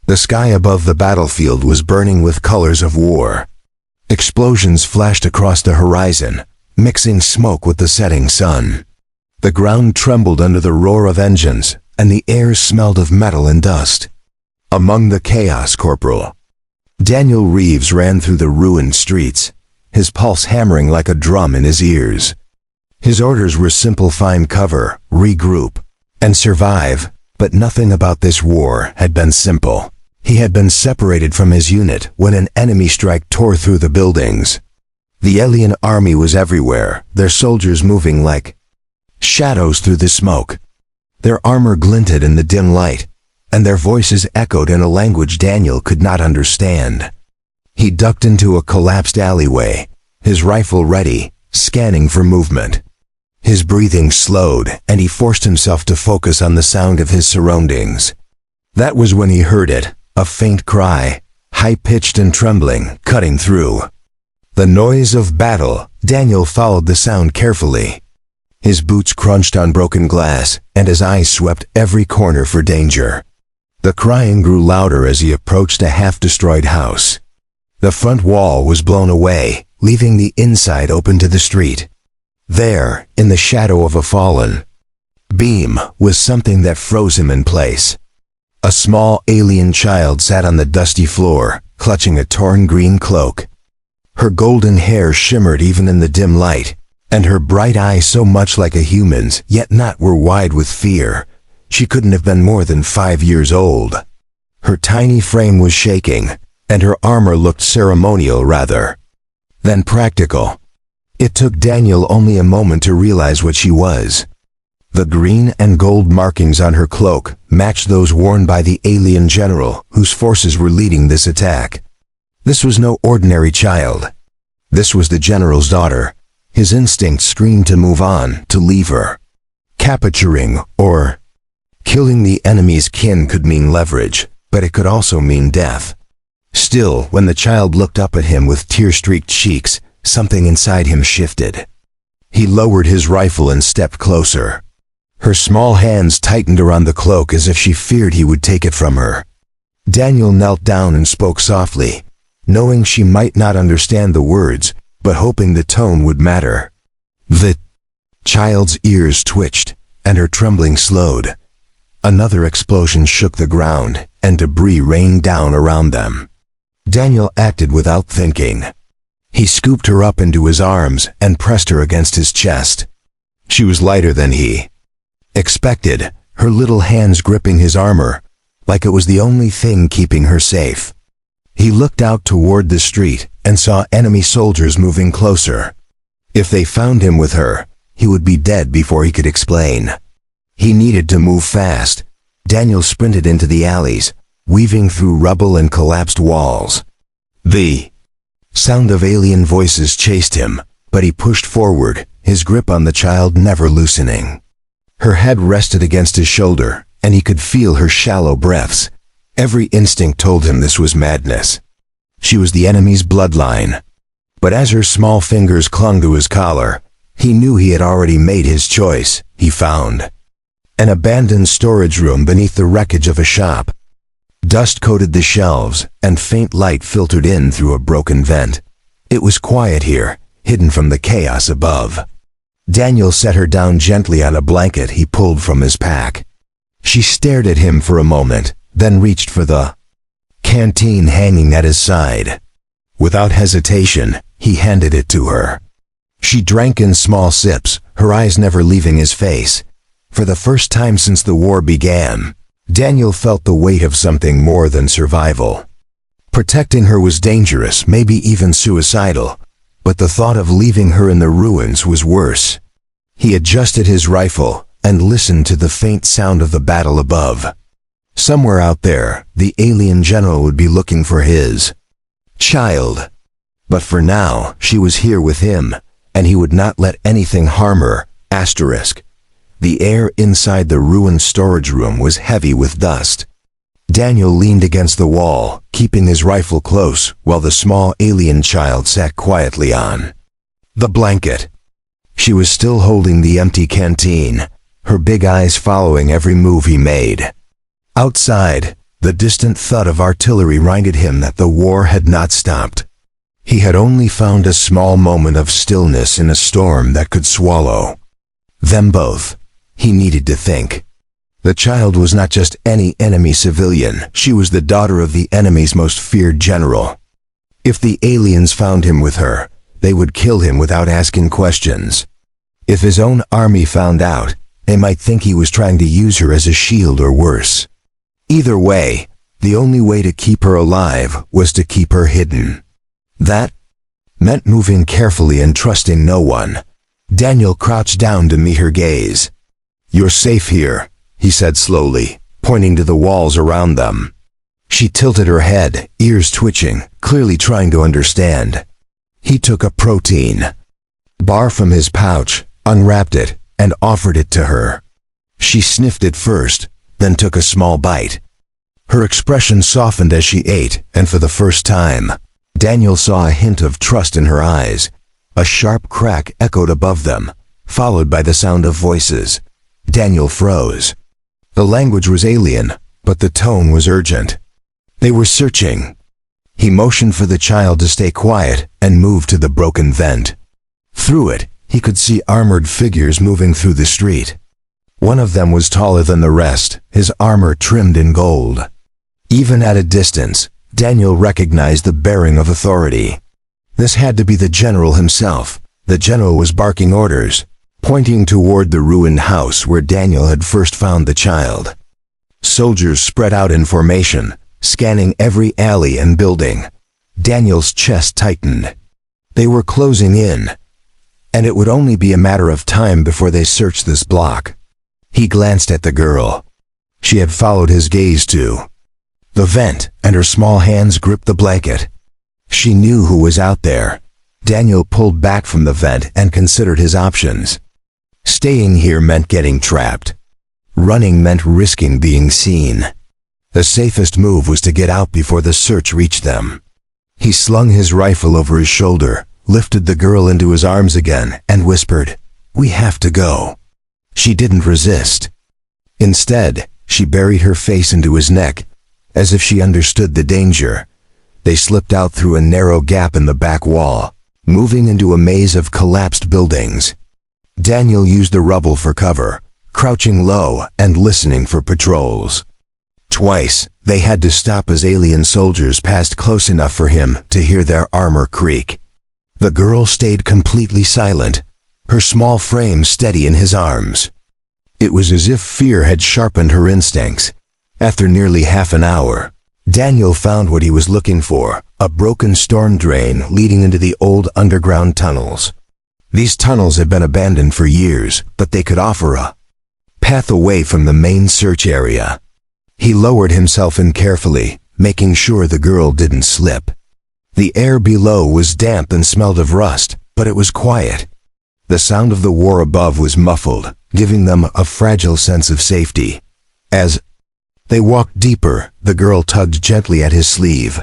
The sky above the battlefield was burning with colors of war. Explosions flashed across the horizon, mixing smoke with the setting sun. The ground trembled under the roar of engines, and the air smelled of metal and dust. Among the chaos, Corporal Daniel Reeves ran through the ruined streets, his pulse hammering like a drum in his ears. His orders were simple: find cover, regroup, and survive, but nothing about this war had been simple. He had been separated from his unit when an enemy strike tore through the buildings. The alien army was everywhere, their soldiers moving like shadows through the smoke. Their armor glinted in the dim light, and their voices echoed in a language Daniel could not understand. He ducked into a collapsed alleyway, his rifle ready, scanning for movement. His breathing slowed, and he forced himself to focus on the sound of his surroundings. That was when he heard it, a faint cry, high-pitched and trembling, cutting through. The noise of battle. Daniel followed the sound carefully. His boots crunched on broken glass, and his eyes swept every corner for danger. The crying grew louder as he approached a half-destroyed house. The front wall was blown away, leaving the inside open to the street. There, in the shadow of a fallen beam, was something that froze him in place. A small alien child sat on the dusty floor, clutching a torn green cloak. Her golden hair shimmered even in the dim light, and her bright eyes, so much like a human's, yet not, were wide with fear. She couldn't have been more than 5 years old. Her tiny frame was shaking, and her armor looked ceremonial rather than practical. It took Daniel only a moment to realize what she was. The green and gold markings on her cloak matched those worn by the alien general whose forces were leading this attack. This was no ordinary child. This was the general's daughter. His instincts screamed to move on, to leave her. Capturing or killing the enemy's kin could mean leverage, but it could also mean death. Still, when the child looked up at him with tear-streaked cheeks, something inside him shifted. He lowered his rifle and stepped closer. Her small hands tightened around the cloak as if she feared he would take it from her. Daniel knelt down and spoke softly, knowing she might not understand the words, but hoping the tone would matter. The child's ears twitched, and her trembling slowed. Another explosion shook the ground, and debris rained down around them. Daniel acted without thinking. He scooped her up into his arms and pressed her against his chest. She was lighter than he expected, her little hands gripping his armor, like it was the only thing keeping her safe. He looked out toward the street and saw enemy soldiers moving closer. If they found him with her, he would be dead before he could explain. He needed to move fast. Daniel sprinted into the alleys, weaving through rubble and collapsed walls. The sound of alien voices chased him, but he pushed forward, his grip on the child never loosening. Her head rested against his shoulder, and he could feel her shallow breaths. Every instinct told him this was madness. She was the enemy's bloodline. But as her small fingers clung to his collar, he knew he had already made his choice. He found an abandoned storage room beneath the wreckage of a shop. Dust coated the shelves, and faint light filtered in through a broken vent. It was quiet here, hidden from the chaos above. Daniel set her down gently on a blanket he pulled from his pack. She stared at him for a moment, then reached for the canteen hanging at his side. Without hesitation, he handed it to her. She drank in small sips, her eyes never leaving his face. For the first time since the war began, Daniel felt the weight of something more than survival. Protecting her was dangerous, maybe even suicidal, but the thought of leaving her in the ruins was worse. He adjusted his rifle and listened to the faint sound of the battle above. Somewhere out there, the alien general would be looking for his child. But for now, she was here with him, and he would not let anything harm her. The air inside the ruined storage room was heavy with dust. Daniel leaned against the wall, keeping his rifle close, while the small alien child sat quietly on the blanket. She was still holding the empty canteen, her big eyes following every move he made. Outside, The distant thud of artillery reminded him that the war had not stopped. He had only found a small moment of stillness in a storm that could swallow them both. He needed to think. The child was not just any enemy civilian, she was the daughter of the enemy's most feared general. If the aliens found him with her, they would kill him without asking questions. If his own army found out, they might think he was trying to use her as a shield or worse. Either way, the only way to keep her alive was to keep her hidden. That meant moving carefully and trusting no one. Daniel crouched down to meet her gaze. "You're safe here," he said slowly, pointing to the walls around them. She tilted her head, ears twitching, clearly trying to understand. He took a protein bar from his pouch, unwrapped it, and offered it to her. She sniffed it first, then took a small bite. Her expression softened as she ate, and for the first time, Daniel saw a hint of trust in her eyes. A sharp crack echoed above them, followed by the sound of voices. Daniel froze. The language was alien, but the tone was urgent. They were searching. He motioned for the child to stay quiet and moved to the broken vent. Through it, he could see armored figures moving through the street. One of them was taller than the rest, his armor trimmed in gold. Even at a distance, Daniel recognized the bearing of authority. This had to be the general himself. The general was barking orders, pointing toward the ruined house where Daniel had first found the child. Soldiers spread out in formation, scanning every alley and building. Daniel's chest tightened. They were closing in, and it would only be a matter of time before they searched this block. He glanced at the girl. She had followed his gaze too. The vent, and her small hands gripped the blanket. She knew who was out there. Daniel pulled back from the vent and considered his options. Staying here meant getting trapped. Running meant risking being seen. The safest move was to get out before the search reached them. He slung his rifle over his shoulder, lifted the girl into his arms again, and whispered, "We have to go." She didn't resist. Instead, she buried her face into his neck, as if she understood the danger. They slipped out through a narrow gap in the back wall, moving into a maze of collapsed buildings. Daniel used the rubble for cover, crouching low and listening for patrols. Twice, they had to stop as alien soldiers passed close enough for him to hear their armor creak. The girl stayed completely silent, her small frame steady in his arms. It was as if fear had sharpened her instincts. After nearly half an hour, Daniel found what he was looking for, a broken storm drain leading into the old underground tunnels. These tunnels had been abandoned for years, but they could offer a path away from the main search area. He lowered himself in carefully, making sure the girl didn't slip. The air below was damp and smelled of rust, but it was quiet. The sound of the war above was muffled, giving them a fragile sense of safety. As they walked deeper, the girl tugged gently at his sleeve.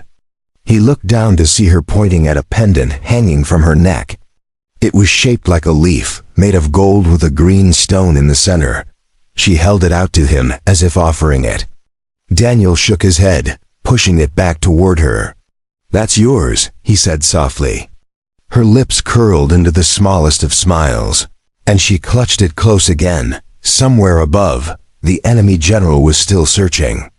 He looked down to see her pointing at a pendant hanging from her neck. It was shaped like a leaf, made of gold with a green stone in the center. She held it out to him as if offering it. Daniel shook his head, pushing it back toward her. "That's yours," he said softly. Her lips curled into the smallest of smiles, and she clutched it close again. Somewhere above, the enemy general was still searching.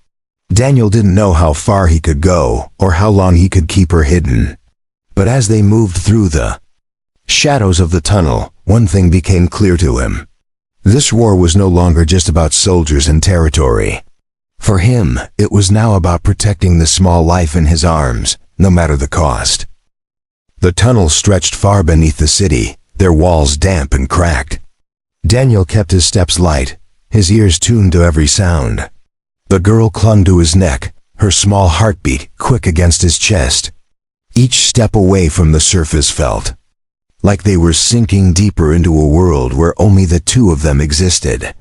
Daniel didn't know how far he could go or how long he could keep her hidden. But as they moved through the shadows of the tunnel, one thing became clear to him. This war was no longer just about soldiers and territory. For him, it was now about protecting the small life in his arms, no matter the cost. The tunnels stretched far beneath the city, their walls damp and cracked. Daniel kept his steps light, his ears tuned to every sound. The girl clung to his neck, her small heartbeat quick against his chest. Each step away from the surface felt like they were sinking deeper into a world where only the two of them existed.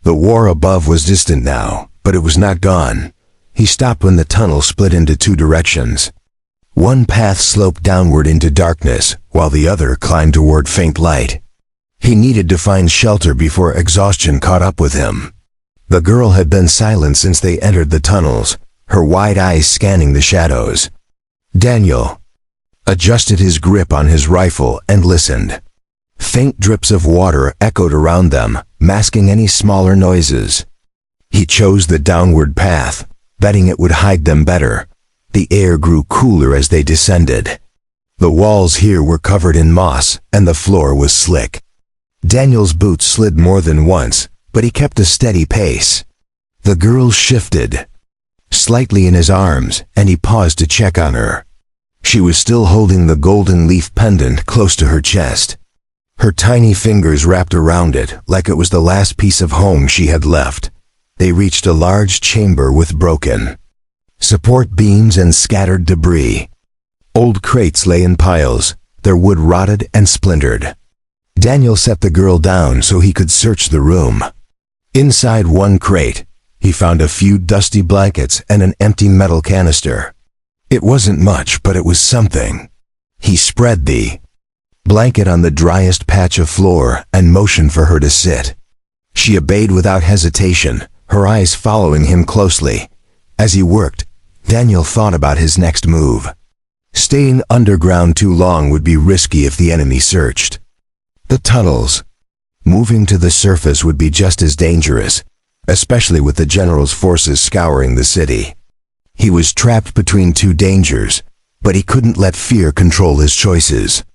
The war above was distant now, but it was not gone. He stopped when the tunnel split into two directions. One path sloped downward into darkness, while the other climbed toward faint light. He needed to find shelter before exhaustion caught up with him. The girl had been silent since they entered the tunnels, her wide eyes scanning the shadows. Daniel adjusted his grip on his rifle and listened. Faint drips of water echoed around them, masking any smaller noises. He chose the downward path, betting it would hide them better. The air grew cooler as they descended. The walls here were covered in moss, and the floor was slick. Daniel's boots slid more than once, but he kept a steady pace. The girl shifted slightly in his arms, and he paused to check on her. She was still holding the golden leaf pendant close to her chest. Her tiny fingers wrapped around it like it was the last piece of home she had left. They reached a large chamber with broken support beams and scattered debris. Old crates lay in piles, their wood rotted and splintered. Daniel set the girl down so he could search the room. Inside one crate, he found a few dusty blankets and an empty metal canister. It wasn't much, but it was something. He spread the blanket on the driest patch of floor and motioned for her to sit. She obeyed without hesitation, her eyes following him closely. As he worked, Daniel thought about his next move. Staying underground too long would be risky if the enemy searched. The tunnels. Moving to the surface would be just as dangerous, especially with the general's forces scouring the city. He was trapped between two dangers, but he couldn't let fear control his choices.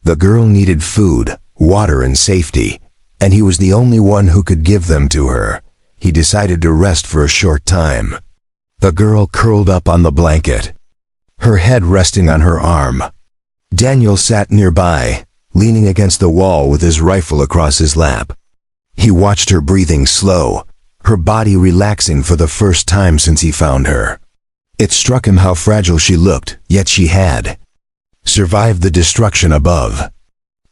The girl needed food, water, and safety, and he was the only one who could give them to her. He decided to rest for a short time. The girl curled up on the blanket, her head resting on her arm. Daniel sat nearby, leaning against the wall with his rifle across his lap. He watched her breathing slow, her body relaxing for the first time since he found her. It struck him how fragile she looked, yet she had survived the destruction above.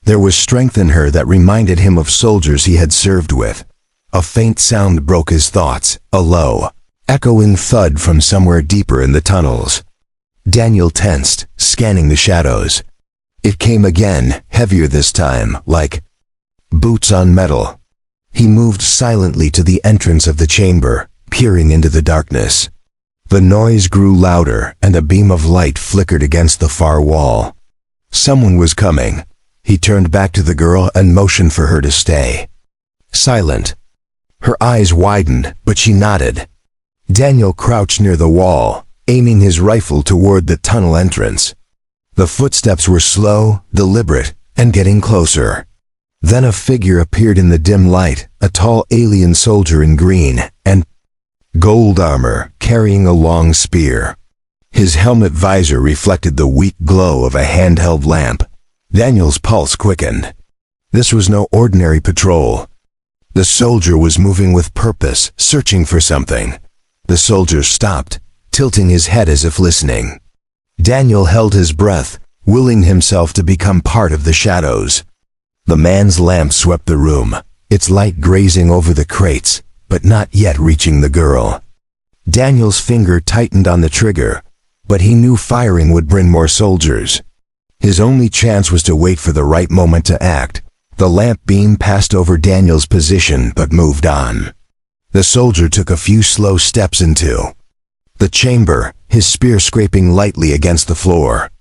There was strength in her that reminded him of soldiers he had served with. A faint sound broke his thoughts, a low, echoing thud from somewhere deeper in the tunnels. Daniel tensed, scanning the shadows. It came again, heavier this time, like boots on metal. He moved silently to the entrance of the chamber, peering into the darkness. The noise grew louder, and a beam of light flickered against the far wall. Someone was coming. He turned back to the girl and motioned for her to stay silent. Her eyes widened, but she nodded. Daniel crouched near the wall, aiming his rifle toward the tunnel entrance. The footsteps were slow, deliberate, and getting closer. Then a figure appeared in the dim light, a tall alien soldier in green and gold armor, carrying a long spear. His helmet visor reflected the weak glow of a handheld lamp. Daniel's pulse quickened. This was no ordinary patrol. The soldier was moving with purpose, searching for something. The soldier stopped, tilting his head as if listening. Daniel held his breath, willing himself to become part of the shadows. The man's lamp swept the room, its light grazing over the crates, but not yet reaching the girl. Daniel's finger tightened on the trigger, but he knew firing would bring more soldiers. His only chance was to wait for the right moment to act. The lamp beam passed over Daniel's position but moved on. The soldier took a few slow steps into the chamber, his spear scraping lightly against the floor.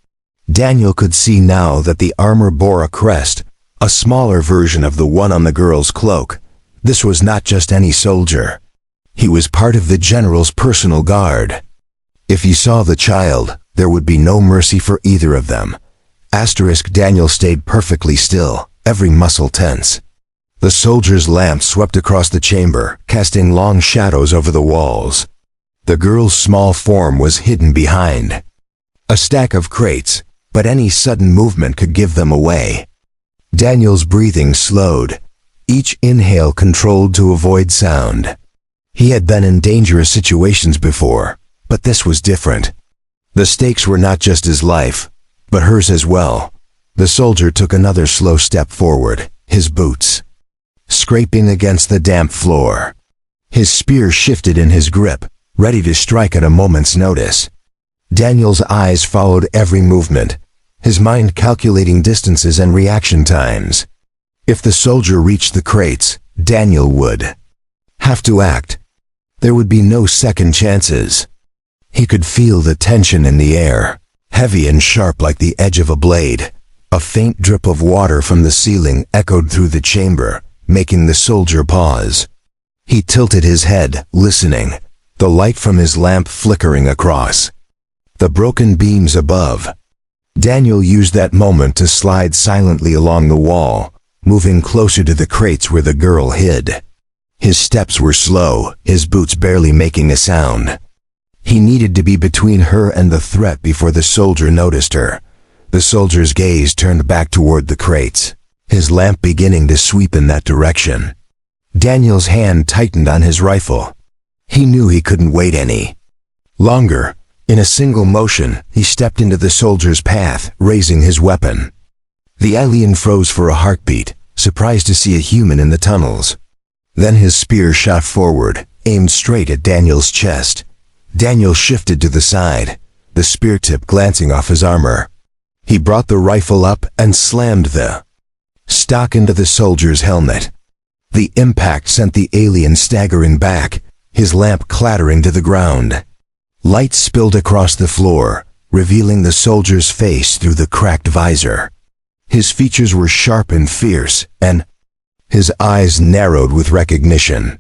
Daniel could see now that the armor bore a crest, a smaller version of the one on the girl's cloak. This was not just any soldier. He was part of the general's personal guard. If he saw the child, there would be no mercy for either of them. Daniel stayed perfectly still, every muscle tense. The soldier's lamp swept across the chamber, casting long shadows over the walls. The girl's small form was hidden behind a stack of crates, but any sudden movement could give them away. Daniel's breathing slowed, each inhale controlled to avoid sound. He had been in dangerous situations before, but this was different. The stakes were not just his life, but hers as well. The soldier took another slow step forward, his boots scraping against the damp floor. His spear shifted in his grip, ready to strike at a moment's notice. Daniel's eyes followed every movement, his mind calculating distances and reaction times. If the soldier reached the crates, Daniel would have to act. There would be no second chances. He could feel the tension in the air, heavy and sharp like the edge of a blade. A faint drip of water from the ceiling echoed through the chamber, making the soldier pause. He tilted his head, listening, the light from his lamp flickering across the broken beams above. Daniel used that moment to slide silently along the wall, moving closer to the crates where the girl hid. His steps were slow, his boots barely making a sound. He needed to be between her and the threat before the soldier noticed her. The soldier's gaze turned back toward the crates, his lamp beginning to sweep in that direction. Daniel's hand tightened on his rifle. He knew he couldn't wait any longer. In a single motion, he stepped into the soldier's path, raising his weapon. The alien froze for a heartbeat, surprised to see a human in the tunnels. Then his spear shot forward, aimed straight at Daniel's chest. Daniel shifted to the side, the spear tip glancing off his armor. He brought the rifle up and slammed the stock into the soldier's helmet. The impact sent the alien staggering back, his lamp clattering to the ground. Light spilled across the floor, revealing the soldier's face through the cracked visor. His features were sharp and fierce, and his eyes narrowed with recognition.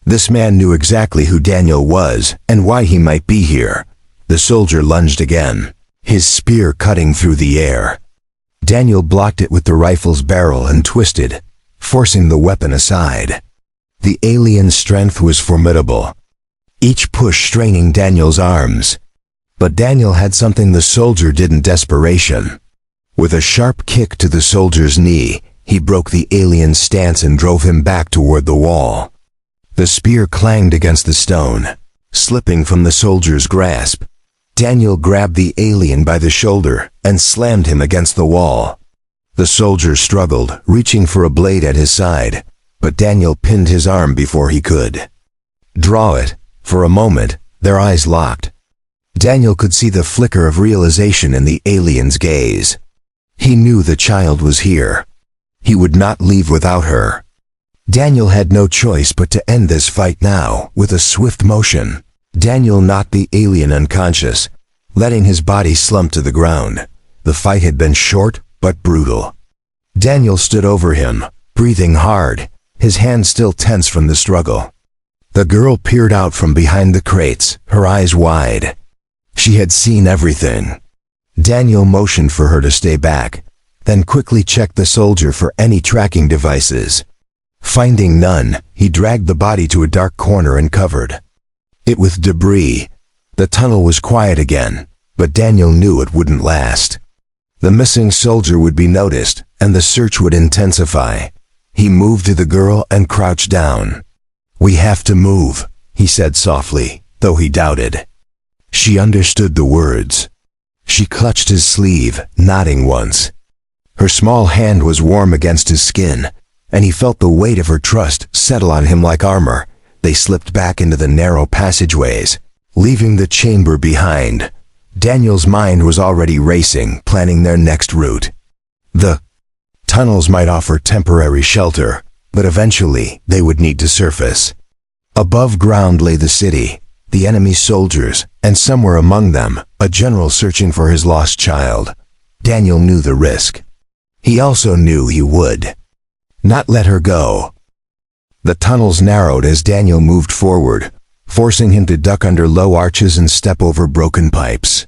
This man knew exactly who Daniel was and why he might be here. The soldier lunged again, his spear cutting through the air. Daniel blocked it with the rifle's barrel and twisted, forcing the weapon aside. The alien's strength was formidable, each push straining Daniel's arms. But Daniel had something the soldier didn't: desperation. With a sharp kick to the soldier's knee, he broke the alien's stance and drove him back toward the wall. The spear clanged against the stone, slipping from the soldier's grasp. Daniel grabbed the alien by the shoulder and slammed him against the wall. The soldier struggled, reaching for a blade at his side, but Daniel pinned his arm before he could draw it. For a moment, their eyes locked. Daniel could see the flicker of realization in the alien's gaze. He knew the child was here. He would not leave without her. Daniel had no choice but to end this fight now. With a swift motion, Daniel knocked the alien unconscious, letting his body slump to the ground. The fight had been short but brutal. Daniel stood over him, breathing hard, his hands still tense from the struggle. The girl peered out from behind the crates, her eyes wide. She had seen everything. Daniel motioned for her to stay back, then quickly checked the soldier for any tracking devices. Finding none, he dragged the body to a dark corner and covered it with debris. The tunnel was quiet again, but Daniel knew it wouldn't last. The missing soldier would be noticed, and the search would intensify. He moved to the girl and crouched down. "We have to move," he said softly, though he doubted. She understood the words. She clutched his sleeve, nodding once. Her small hand was warm against his skin, and he felt the weight of her trust settle on him like armor. They slipped back into the narrow passageways, leaving the chamber behind. Daniel's mind was already racing, planning their next route. The tunnels might offer temporary shelter, but eventually they would need to surface. Above ground lay the city, the enemy soldiers, and somewhere among them, a general searching for his lost child. Daniel knew the risk. He also knew he would not let her go. The tunnels narrowed as Daniel moved forward, forcing him to duck under low arches and step over broken pipes.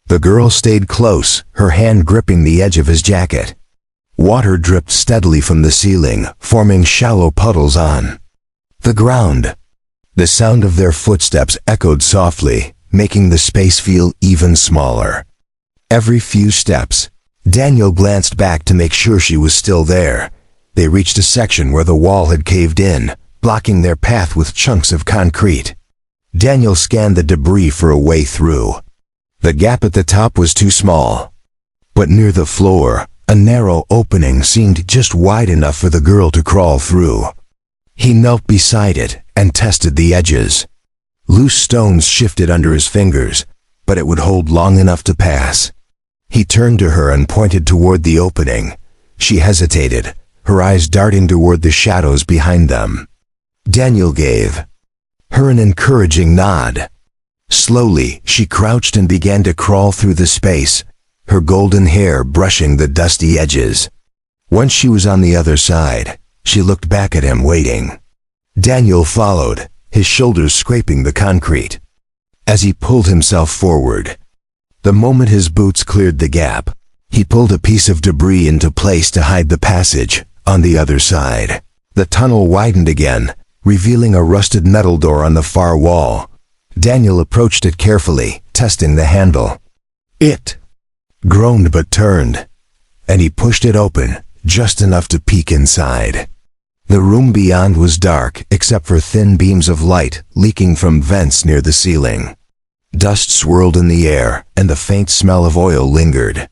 The girl stayed close, her hand gripping the edge of his jacket. Water dripped steadily from the ceiling, forming shallow puddles on the ground. The sound of their footsteps echoed softly, making the space feel even smaller. Every few steps, Daniel glanced back to make sure she was still there. They reached a section where the wall had caved in, blocking their path with chunks of concrete. Daniel scanned the debris for a way through. The gap at the top was too small, but near the floor, a narrow opening seemed just wide enough for the girl to crawl through. He knelt beside it and tested the edges. Loose stones shifted under his fingers, but it would hold long enough to pass. He turned to her and pointed toward the opening. She hesitated, her eyes darting toward the shadows behind them. Daniel gave her an encouraging nod. Slowly, she crouched and began to crawl through the space, her golden hair brushing the dusty edges. Once she was on the other side, she looked back at him, waiting. Daniel followed, his shoulders scraping the concrete. As he pulled himself forward, the moment his boots cleared the gap, he pulled a piece of debris into place to hide the passage. On the other side, the tunnel widened again, revealing a rusted metal door on the far wall. Daniel approached it carefully, testing the handle. It groaned but turned, and he pushed it open, just enough to peek inside. The room beyond was dark, except for thin beams of light leaking from vents near the ceiling. Dust swirled in the air, and the faint smell of oil lingered.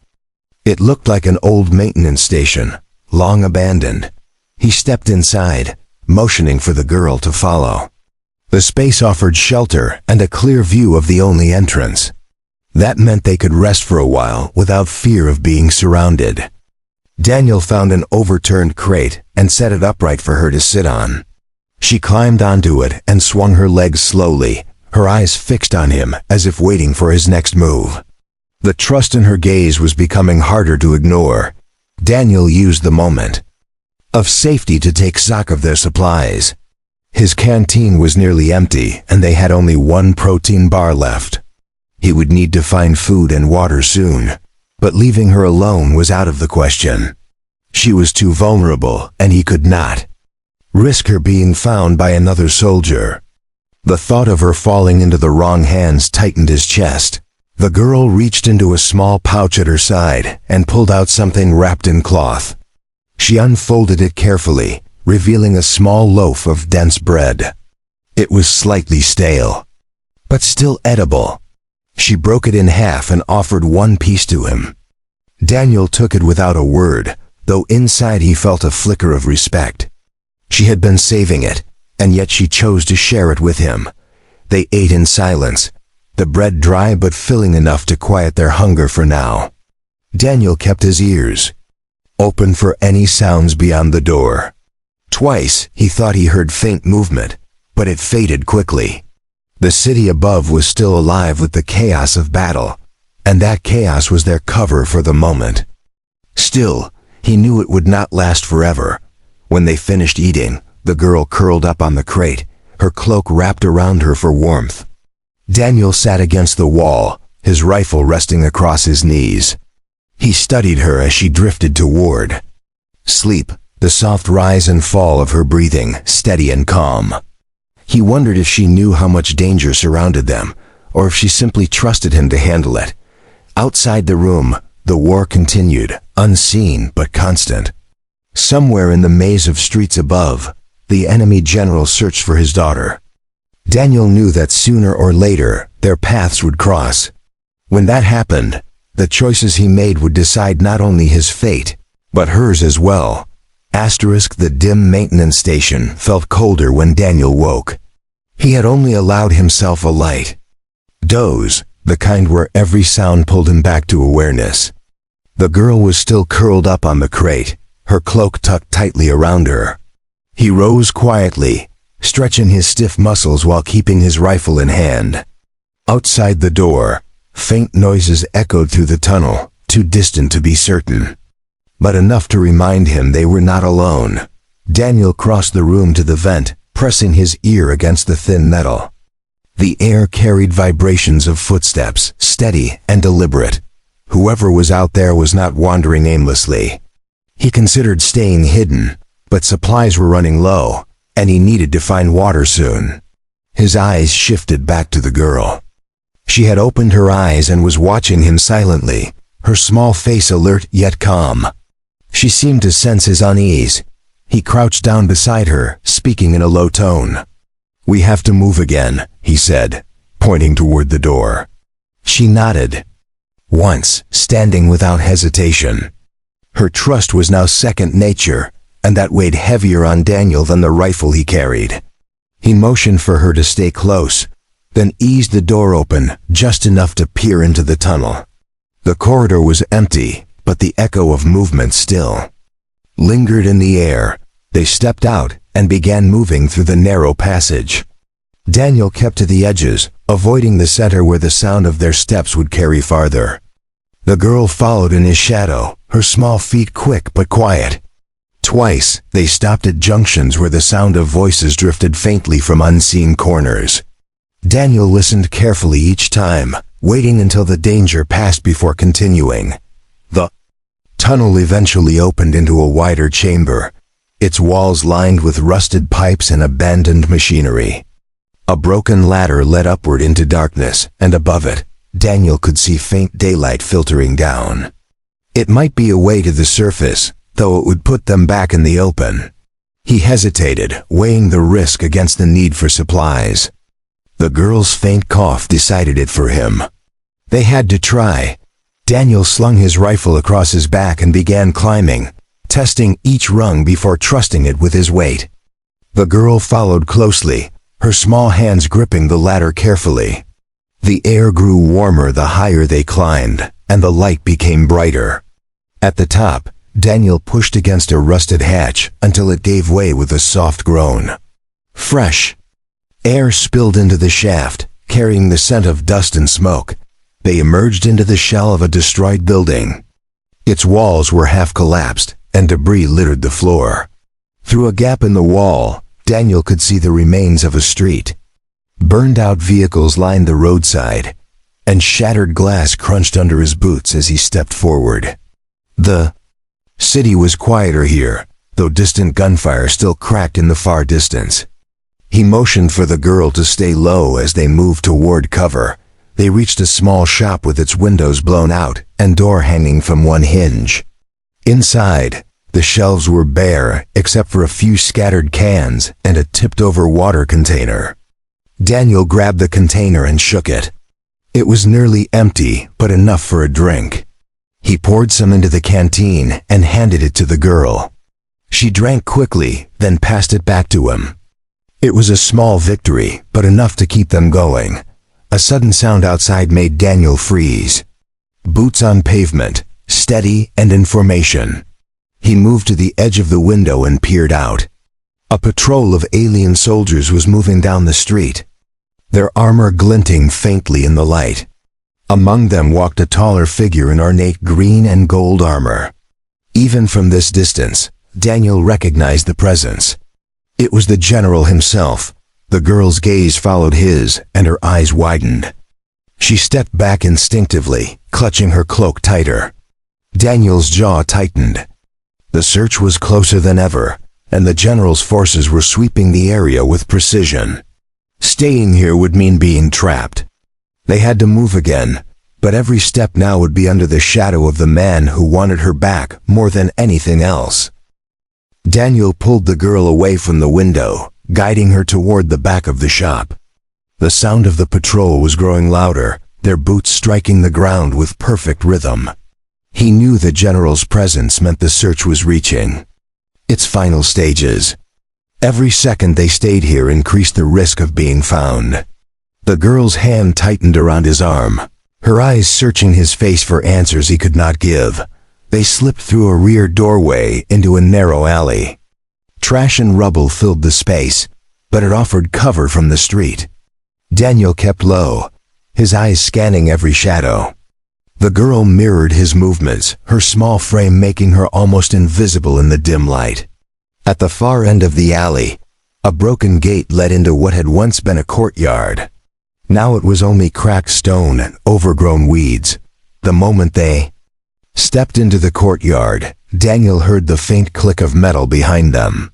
It looked like an old maintenance station, long abandoned. He stepped inside, motioning for the girl to follow. The space offered shelter and a clear view of the only entrance. That meant they could rest for a while without fear of being surrounded. Daniel found an overturned crate and set it upright for her to sit on. She climbed onto it and swung her legs slowly, her eyes fixed on him as if waiting for his next move. The trust in her gaze was becoming harder to ignore. Daniel used the moment of safety to take stock of their supplies. His canteen was nearly empty, and they had only one protein bar left. He would need to find food and water soon, but leaving her alone was out of the question. She was too vulnerable, and he could not risk her being found by another soldier. The thought of her falling into the wrong hands tightened his chest. The girl reached into a small pouch at her side and pulled out something wrapped in cloth. She unfolded it carefully, revealing a small loaf of dense bread. It was slightly stale, but still edible. She broke it in half and offered one piece to him. Daniel took it without a word, though inside he felt a flicker of respect. She had been saving it, and yet she chose to share it with him. They ate in silence, the bread dry but filling enough to quiet their hunger for now. Daniel kept his ears open for any sounds beyond the door. Twice he thought he heard faint movement, but it faded quickly. The city above was still alive with the chaos of battle, and that chaos was their cover for the moment. Still, he knew it would not last forever. When they finished eating, the girl curled up on the crate, her cloak wrapped around her for warmth. Daniel sat against the wall, his rifle resting across his knees. He studied her as she drifted toward sleep, the soft rise and fall of her breathing, steady and calm. He wondered if she knew how much danger surrounded them, or if she simply trusted him to handle it. Outside the room, the war continued, unseen but constant. Somewhere in the maze of streets above, the enemy general searched for his daughter. Daniel knew that sooner or later, their paths would cross. When that happened, the choices he made would decide not only his fate, but hers as well. The dim maintenance station felt colder when Daniel woke. He had only allowed himself a light doze, the kind where every sound pulled him back to awareness. The girl was still curled up on the crate, her cloak tucked tightly around her. He rose quietly, stretching his stiff muscles while keeping his rifle in hand. Outside the door, faint noises echoed through the tunnel, too distant to be certain, but enough to remind him they were not alone. Daniel crossed the room to the vent, pressing his ear against the thin metal. The air carried vibrations of footsteps, steady and deliberate. Whoever was out there was not wandering aimlessly. He considered staying hidden, but supplies were running low, and he needed to find water soon. His eyes shifted back to the girl. She had opened her eyes and was watching him silently, her small face alert yet calm. She seemed to sense his unease. He crouched down beside her, speaking in a low tone. "We have to move again," he said, pointing toward the door. She nodded. Once, standing without hesitation. Her trust was now second nature, and that weighed heavier on Daniel than the rifle he carried. He motioned for her to stay close, then eased the door open just enough to peer into the tunnel. The corridor was empty, but the echo of movement still lingered in the air. They stepped out and began moving through the narrow passage. Daniel kept to the edges, avoiding the center where the sound of their steps would carry farther. The girl followed in his shadow, her small feet quick but quiet. Twice, they stopped at junctions where the sound of voices drifted faintly from unseen corners. Daniel listened carefully each time, waiting until the danger passed before continuing. The tunnel eventually opened into a wider chamber, its walls lined with rusted pipes and abandoned machinery. A broken ladder led upward into darkness, and above it, Daniel could see faint daylight filtering down. It might be a way to the surface, though it would put them back in the open. He hesitated, weighing the risk against the need for supplies. The girl's faint cough decided it for him. They had to try. Daniel slung his rifle across his back and began climbing, testing each rung before trusting it with his weight. The girl followed closely, her small hands gripping the ladder carefully. The air grew warmer the higher they climbed, and the light became brighter. At the top, Daniel pushed against a rusted hatch until it gave way with a soft groan. Fresh air spilled into the shaft, carrying the scent of dust and smoke. They emerged into the shell of a destroyed building. Its walls were half collapsed, and debris littered the floor. Through a gap in the wall, Daniel could see the remains of a street. Burned-out vehicles lined the roadside, and shattered glass crunched under his boots as he stepped forward. The city was quieter here, though distant gunfire still cracked in the far distance. He motioned for the girl to stay low as they moved toward cover. They reached a small shop with its windows blown out and door hanging from one hinge. Inside, the shelves were bare except for a few scattered cans and a tipped-over water container. Daniel grabbed the container and shook it. It was nearly empty, but enough for a drink. He poured some into the canteen and handed it to the girl. She drank quickly, then passed it back to him. It was a small victory, but enough to keep them going. A sudden sound outside made Daniel freeze. Boots on pavement, steady and in formation. He moved to the edge of the window and peered out. A patrol of alien soldiers was moving down the street, their armor glinting faintly in the light. Among them walked a taller figure in ornate green and gold armor. Even from this distance, Daniel recognized the presence. It was the general himself. The girl's gaze followed his, and her eyes widened. She stepped back instinctively, clutching her cloak tighter. Daniel's jaw tightened. The search was closer than ever, and the general's forces were sweeping the area with precision. Staying here would mean being trapped. They had to move again, but every step now would be under the shadow of the man who wanted her back more than anything else. Daniel pulled the girl away from the window, guiding her toward the back of the shop. The sound of the patrol was growing louder, their boots striking the ground with perfect rhythm. He knew the general's presence meant the search was reaching its final stages. Every second they stayed here increased the risk of being found. The girl's hand tightened around his arm, her eyes searching his face for answers he could not give. They slipped through a rear doorway into a narrow alley. Trash and rubble filled the space, but it offered cover from the street. Daniel kept low, his eyes scanning every shadow. The girl mirrored his movements, her small frame making her almost invisible in the dim light. At the far end of the alley, a broken gate led into what had once been a courtyard. Now it was only cracked stone and overgrown weeds. The moment they stepped into the courtyard, Daniel heard the faint click of metal behind them.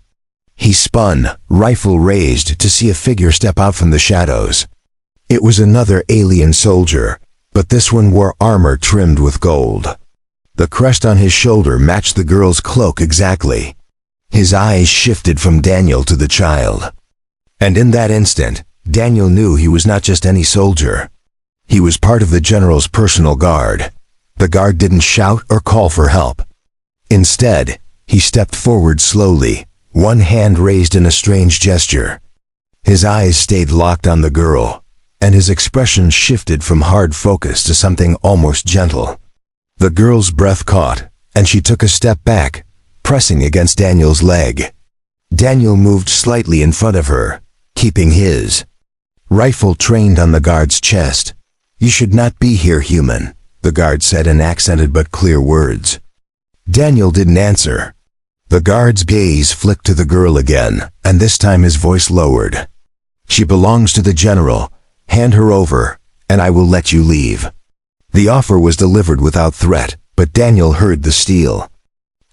He spun, rifle raised, to see a figure step out from the shadows. It was another alien soldier, but this one wore armor trimmed with gold. The crest on his shoulder matched the girl's cloak exactly. His eyes shifted from Daniel to the child. And in that instant, Daniel knew he was not just any soldier. He was part of the general's personal guard. The guard didn't shout or call for help. Instead, he stepped forward slowly, one hand raised in a strange gesture. His eyes stayed locked on the girl, and his expression shifted from hard focus to something almost gentle. The girl's breath caught, and she took a step back, pressing against Daniel's leg. Daniel moved slightly in front of her, keeping his rifle trained on the guard's chest. "You should not be here, human," the guard said in accented but clear words. Daniel didn't answer. The guard's gaze flicked to the girl again, and this time his voice lowered. "She belongs to the general. Hand her over, and I will let you leave." The offer was delivered without threat, but Daniel heard the steel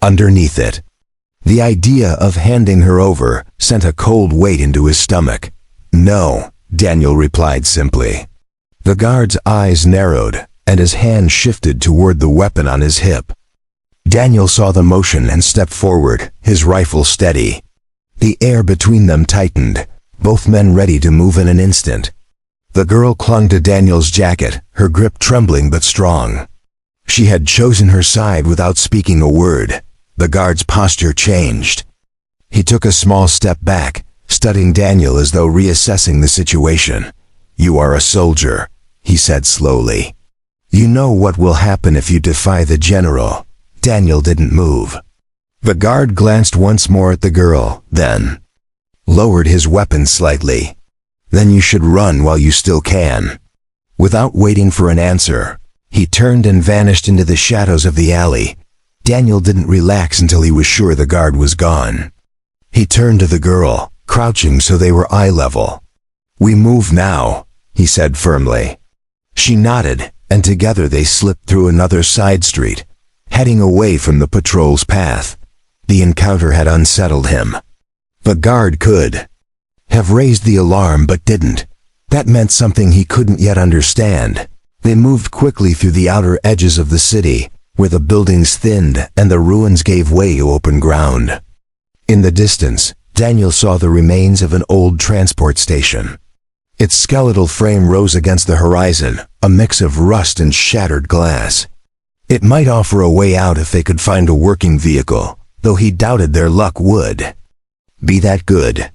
underneath it. The idea of handing her over sent a cold weight into his stomach. "No," Daniel replied simply. The guard's eyes narrowed, and his hand shifted toward the weapon on his hip. Daniel saw the motion and stepped forward, his rifle steady. The air between them tightened, both men ready to move in an instant. The girl clung to Daniel's jacket, her grip trembling but strong. She had chosen her side without speaking a word. The guard's posture changed. He took a small step back, studying Daniel as though reassessing the situation. "You are a soldier," he said slowly. "You know what will happen if you defy the general." Daniel didn't move. The guard glanced once more at the girl, then lowered his weapon slightly. "Then you should run while you still can." Without waiting for an answer, he turned and vanished into the shadows of the alley. Daniel didn't relax until he was sure the guard was gone. He turned to the girl, crouching so they were eye level. "We move now," he said firmly. She nodded, and together they slipped through another side street, heading away from the patrol's path. The encounter had unsettled him. The guard could have raised the alarm but didn't. That meant something he couldn't yet understand. They moved quickly through the outer edges of the city, where the buildings thinned and the ruins gave way to open ground. In the distance, Daniel saw the remains of an old transport station. Its skeletal frame rose against the horizon, a mix of rust and shattered glass. It might offer a way out if they could find a working vehicle, though he doubted their luck would be that good.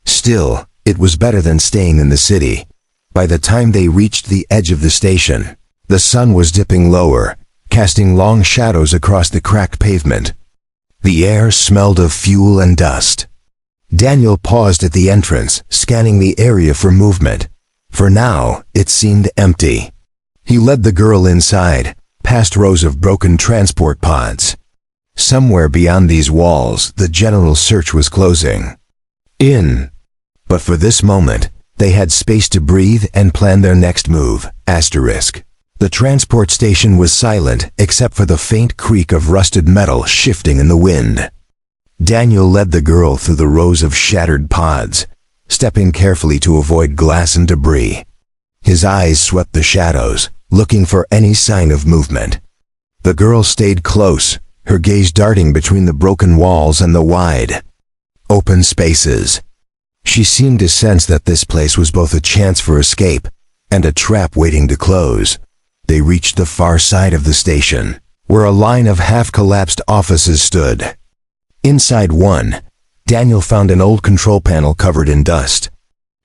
Still, it was better than staying in the city. By the time they reached the edge of the station, the sun was dipping lower, casting long shadows across the cracked pavement. The air smelled of fuel and dust. Daniel paused at the entrance, scanning the area for movement. For now, it seemed empty. He led the girl inside, past rows of broken transport pods. Somewhere beyond these walls, the general search was closing in. But for this moment, they had space to breathe and plan their next move. The transport station was silent except for the faint creak of rusted metal shifting in the wind. Daniel led the girl through the rows of shattered pods, stepping carefully to avoid glass and debris. His eyes swept the shadows, looking for any sign of movement. The girl stayed close, her gaze darting between the broken walls and the wide, open spaces. She seemed to sense that this place was both a chance for escape and a trap waiting to close. They reached the far side of the station, where a line of half-collapsed offices stood. Inside one, Daniel found an old control panel covered in dust.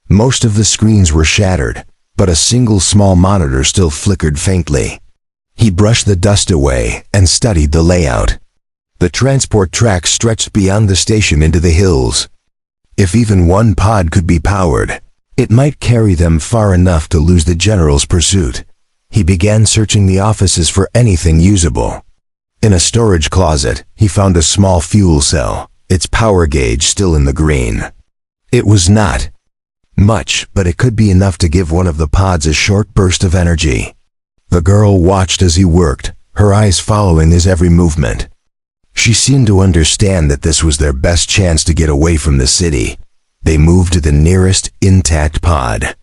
Most of the screens were shattered, but a single small monitor still flickered faintly. He brushed the dust away and studied the layout. The transport tracks stretched beyond the station into the hills. If even one pod could be powered, it might carry them far enough to lose the general's pursuit. He began searching the offices for anything usable. In a storage closet, he found a small fuel cell, its power gauge still in the green. It was not much, but it could be enough to give one of the pods a short burst of energy. The girl watched as he worked, her eyes following his every movement. She seemed to understand that this was their best chance to get away from the city. They moved to the nearest intact pod.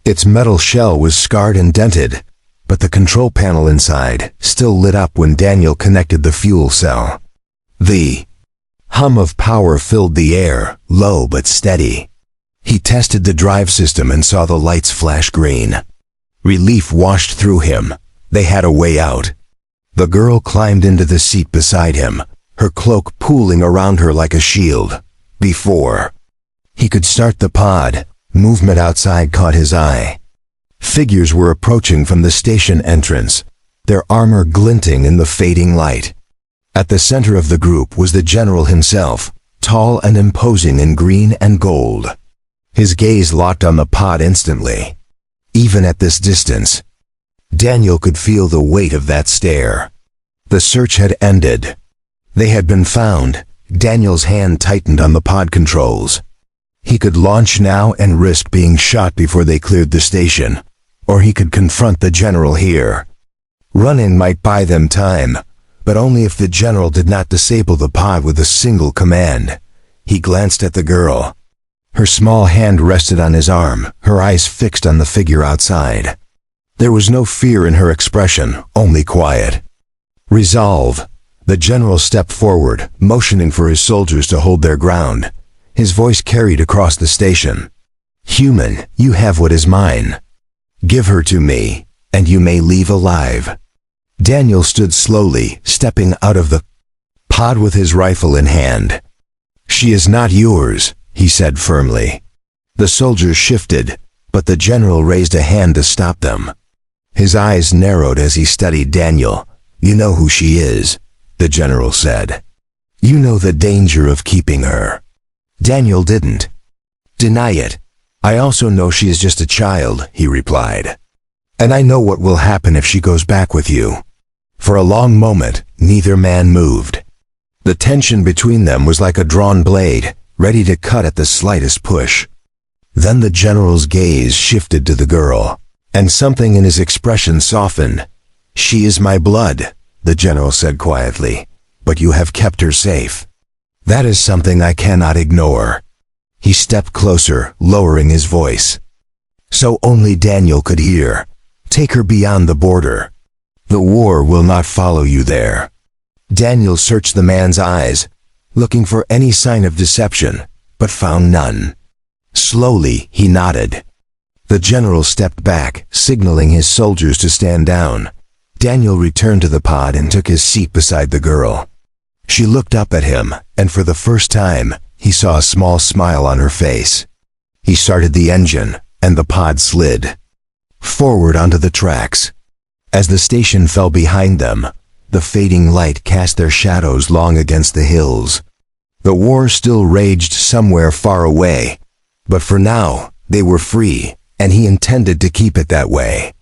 Its metal shell was scarred and dented, but the control panel inside still lit up when Daniel connected the fuel cell. The hum of power filled the air, low but steady. He tested the drive system and saw the lights flash green. Relief washed through him. They had a way out. The girl climbed into the seat beside him, her cloak pooling around her like a shield. Before he could start the pod, movement outside caught his eye. Figures were approaching from the station entrance, their armor glinting in the fading light. At the center of the group was the general himself, tall and imposing in green and gold. His gaze locked on the pod instantly. Even at this distance, Daniel could feel the weight of that stare. The search had ended. They had been found. Daniel's hand tightened on the pod controls. He could launch now and risk being shot before they cleared the station, or he could confront the general here. Running might buy them time, but only if the general did not disable the pod with a single command. He glanced at the girl. Her small hand rested on his arm, her eyes fixed on the figure outside. There was no fear in her expression, only quiet. Resolve. The general stepped forward, motioning for his soldiers to hold their ground. His voice carried across the station. "Human, you have what is mine. Give her to me, and you may leave alive." Daniel stood slowly, stepping out of the pod with his rifle in hand. "She is not yours," he said firmly. The soldiers shifted, but the general raised a hand to stop them. His eyes narrowed as he studied Daniel. "You know who she is," the general said. "You know the danger of keeping her." Daniel didn't deny it. "I also know she is just a child," he replied. "And I know what will happen if she goes back with you." For a long moment, neither man moved. The tension between them was like a drawn blade, ready to cut at the slightest push. Then the general's gaze shifted to the girl, and something in his expression softened. "She is my blood," the general said quietly, "but you have kept her safe. That is something I cannot ignore." He stepped closer, lowering his voice, so only Daniel could hear. "Take her beyond the border. The war will not follow you there." Daniel searched the man's eyes, looking for any sign of deception, but found none. Slowly, he nodded. The general stepped back, signaling his soldiers to stand down. Daniel returned to the pod and took his seat beside the girl. She looked up at him, and for the first time, he saw a small smile on her face. He started the engine, and the pod slid forward onto the tracks. As the station fell behind them, the fading light cast their shadows long against the hills. The war still raged somewhere far away, but for now, they were free, and he intended to keep it that way.